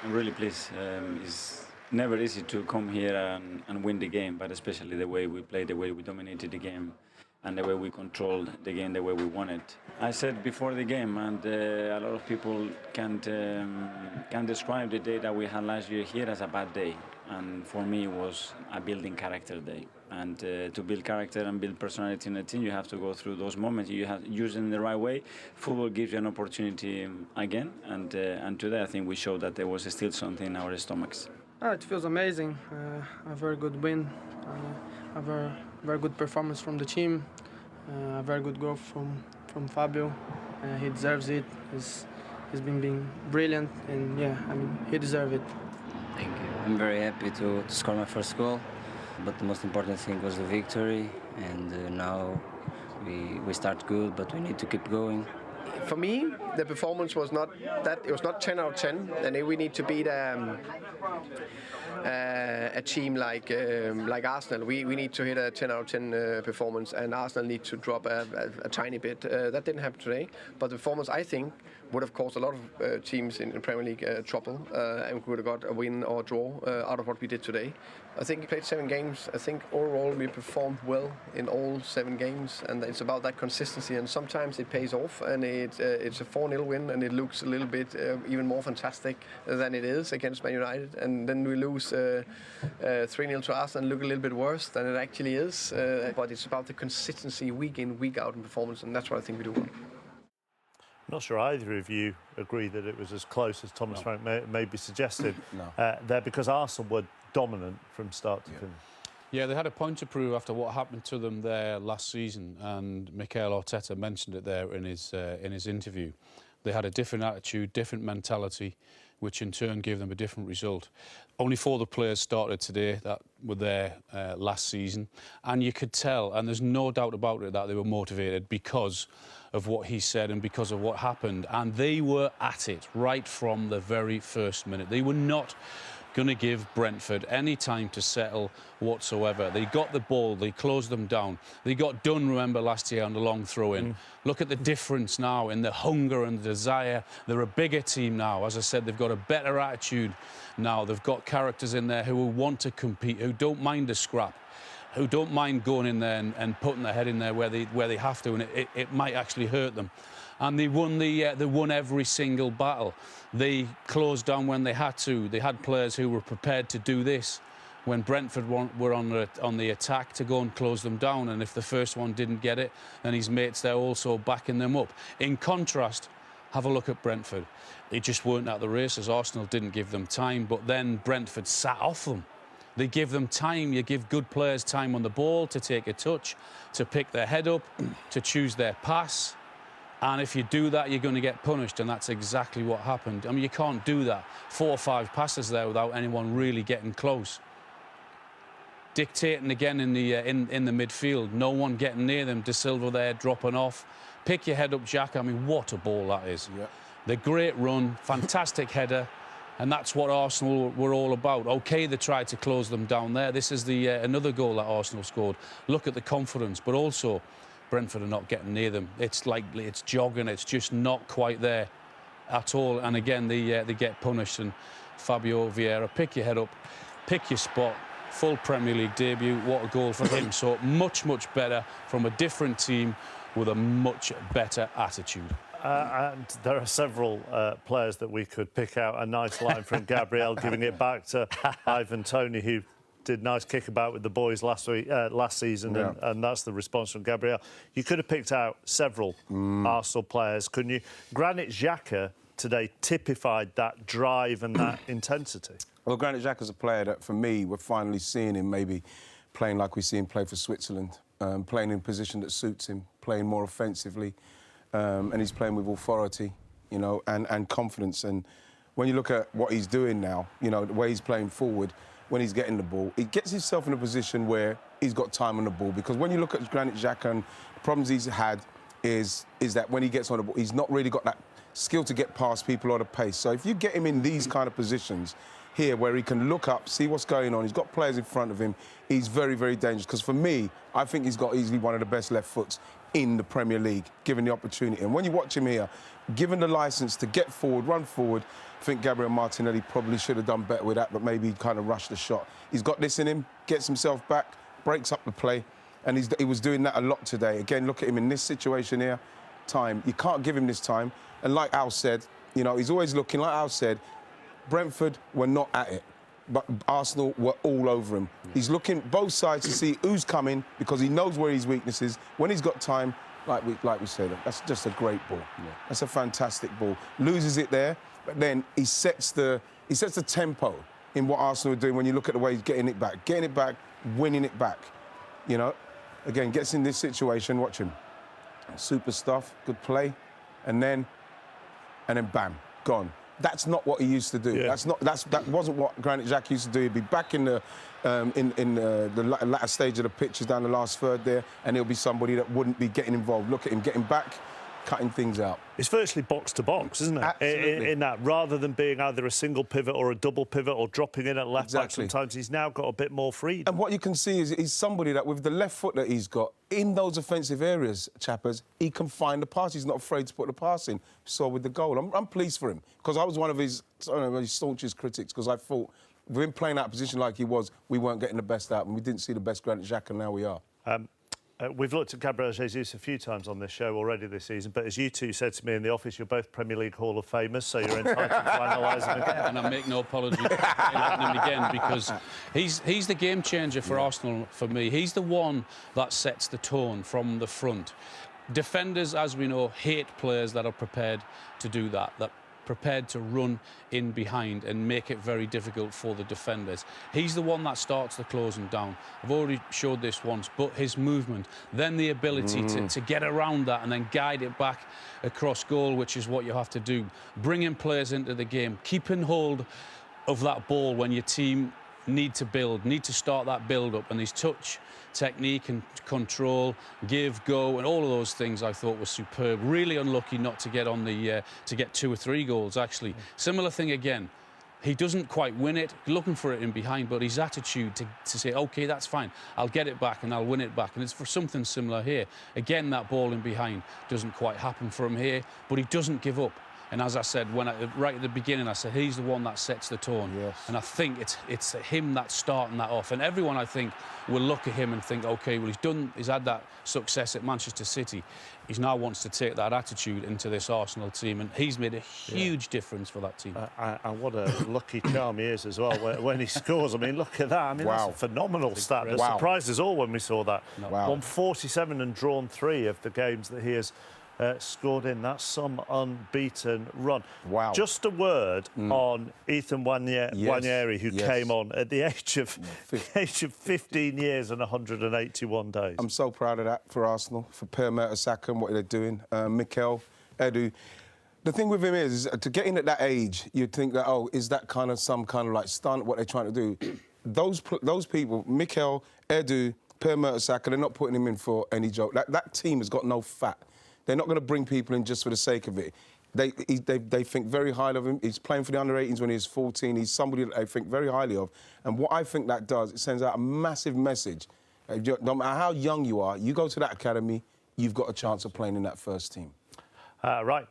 I'm really pleased. It's never easy to come here and win the game, but especially the way we played, the way we dominated the game, and the way we controlled the game the way we wanted. I said before the game, and a lot of people can describe the day that we had last year here as a bad day. And for me, it was a building character day. And to build character and build personality in a team, you have to go through those moments. You have to use it in the right way. Football gives you an opportunity again. And today, I think we showed that there was still something in our stomachs. It feels amazing. A very good win. A very good performance from the team. A very good goal from Fabio. He deserves it. He's been being brilliant, and yeah, I mean, he deserves it. Thank you. I'm very happy to score my first goal, but the most important thing was the victory, and now we start good, but we need to keep going. For me, the performance was not that. It was not 10 out of 10, and we need to beat a team like Arsenal. We need to hit a 10 out of 10 performance, and Arsenal need to drop a tiny bit. That didn't happen today, but the performance, I think, would have caused a lot of teams in Premier League trouble, and we could have got a win or a draw out of what we did today. I think we played 7 games. I think overall we performed well in all 7 games, and it's about that consistency. And sometimes it pays off, and it's a 4-0 win, and it looks a little bit even more fantastic than it is against Man United. And then we lose 3-0 to Arsenal and look a little bit worse than it actually is. But it's about the consistency week in, week out in performance, and that's what I think we do well. I'm not sure either of you agree that it was as close as Thomas Frank may be suggested there, because Arsenal were dominant from start to finish. Yeah, they had a point to prove after what happened to them there last season, and Mikel Arteta mentioned it there in his interview. They had a different attitude, different mentality, which in turn gave them a different result. Only 4 of the players started today that were there last season, and you could tell, and there's no doubt about it, that they were motivated because of what he said and because of what happened. And they were at it right from the very first minute. They were not going to give Brentford any time to settle whatsoever. They got the ball, they closed them down. They got done, remember, last year on the long throw-in. Look at the difference now in the hunger and the desire. They're a bigger team now. As I said, they've got a better attitude now. They've got characters in there who will want to compete, who don't mind a scrap, who don't mind going in there and putting their head in there where they have to, and it might actually hurt them. And they won every single battle. They closed down when they had to. They had players who were prepared to do this when Brentford were on the attack, to go and close them down. And if the first one didn't get it, then his mates there also backing them up. In contrast, have a look at Brentford. They just weren't at the races. Arsenal didn't give them time, but then Brentford sat off them. They give them time. You give good players time on the ball to take a touch, to pick their head up, to choose their pass. And if you do that, you're going to get punished, and that's exactly what happened. I mean, you can't do that. 4 or 5 passes there without anyone really getting close. Dictating again in the midfield. No one getting near them. De Silva there dropping off. Pick your head up, Jack. I mean, what a ball that is. Yeah. The great run, fantastic header. And that's what Arsenal were all about. OK, they tried to close them down there. This is another goal that Arsenal scored. Look at the confidence, but also Brentford are not getting near them. It's jogging. It's just not quite there at all. And again, they get punished. And Fabio Vieira, pick your head up, pick your spot. Full Premier League debut. What a goal for him. So much, much better from a different team with a much better attitude. And there are several players that we could pick out. A nice line from Gabriel, giving it back to Ivan Toney, who did nice kickabout with the boys last season, and that's the response from Gabriel. You could have picked out several Arsenal players, couldn't you? Granit Xhaka today typified that drive and that intensity. Well, Granit Xhaka's a player that, for me, we're finally seeing him maybe playing like we see him play for Switzerland, playing in a position that suits him, playing more offensively. And he's playing with authority, you know, and confidence. And when you look at what he's doing now, you know, the way he's playing forward, when he's getting the ball, he gets himself in a position where he's got time on the ball. Because when you look at Granit Xhaka and the problems he's had is that when he gets on the ball, he's not really got that skill to get past people or the pace. So if you get him in these kind of positions here where he can look up, see what's going on, he's got players in front of him, he's very, very dangerous. Because for me, I think he's got easily one of the best left foots in the Premier League, given the opportunity. And when you watch him here, given the licence to get forward, run forward, I think Gabriel Martinelli probably should have done better with that, but maybe he kind of rushed the shot. He's got this in him, gets himself back, breaks up the play, and he was doing that a lot today. Again, look at him in this situation here, time. You can't give him this time. And like Al said, you know, he's always looking, like Al said, Brentford were not at it, but Arsenal were all over him. He's looking both sides to see who's coming because he knows where his weakness is. When he's got time, like we said, that's just a great ball. Yeah. That's a fantastic ball. Loses it there, but then he sets the tempo in what Arsenal are doing when you look at the way he's getting it back, winning it back. You know, again, gets in this situation, watch him. Super stuff, good play, and then bam, gone. That's not what he used to do. Yeah. That wasn't what Granit Xhaka used to do. He'd be back in the latter stage of the pitches down the last third there, and he'll be somebody that wouldn't be getting involved. Look at him getting back, cutting things out. It's virtually box to box, isn't it? Absolutely. In that, rather than being either a single pivot or a double pivot or dropping in at left back sometimes, he's now got a bit more freedom. And what you can see is he's somebody that, with the left foot that he's got, in those offensive areas, Chappers, he can find the pass. He's not afraid to put the pass in. So with the goal, I'm pleased for him, because I was one of his staunchest critics, because I thought, with him playing that position like he was, we weren't getting the best out of him. We didn't see the best Granit Xhaka, and now we are. We've looked at Gabriel Jesus a few times on this show already this season, but as you two said to me in the office, you're both Premier League Hall of Famers, so you're entitled to analyse him again. And I make no apology for letting him again, because he's the game changer for Arsenal for me. He's the one that sets the tone from the front. Defenders, as we know, hate players that are prepared to do that prepared to run in behind and make it very difficult for the defenders. He's the one that starts the closing down. I've already showed this once, but his movement, then the ability to get around that and then guide it back across goal, which is what you have to do. Bringing players into the game, keeping hold of that ball when your team need to start that build-up, and his touch, technique and control, give, go, and all of those things I thought were superb. Really unlucky not to get on to get 2 or 3 goals, actually. Similar thing again. He doesn't quite win it, looking for it in behind, but his attitude to say, OK, that's fine, I'll get it back and I'll win it back. And it's for something similar here. Again, that ball in behind doesn't quite happen for him here, but he doesn't give up. And as I said, right at the beginning, I said he's the one that sets the tone. Yes. And I think it's him that's starting that off. And everyone, I think, will look at him and think, OK, well, he's had that success at Manchester City. He now wants to take that attitude into this Arsenal team, and he's made a huge difference for that team. And what a lucky charm he is as well when he scores. I mean, look at that. I mean, that's a phenomenal stat. It surprised us all when we saw that. Won 47 and drawn 3 of the games that he has scored in. That's some unbeaten run. Wow. Just a word on Ethan Nwaneri, who came on at the age of 15 years and 181 days. I'm so proud of that for Arsenal, for Per Mertesacker and what they're doing. Mikel, Edu. The thing with him is to get in at that age, you'd think that, oh, is that kind of some kind of like stunt, what they're trying to do? Those people, Mikel, Edu, Per Mertesacker, they're not putting him in for any joke. That team has got no fat. They're not going to bring people in just for the sake of it. They think very highly of him. He's playing for the under-18s when he was 14. He's somebody that they think very highly of. And what I think that does, it sends out a massive message. No matter how young you are, you go to that academy, you've got a chance of playing in that first team. Right,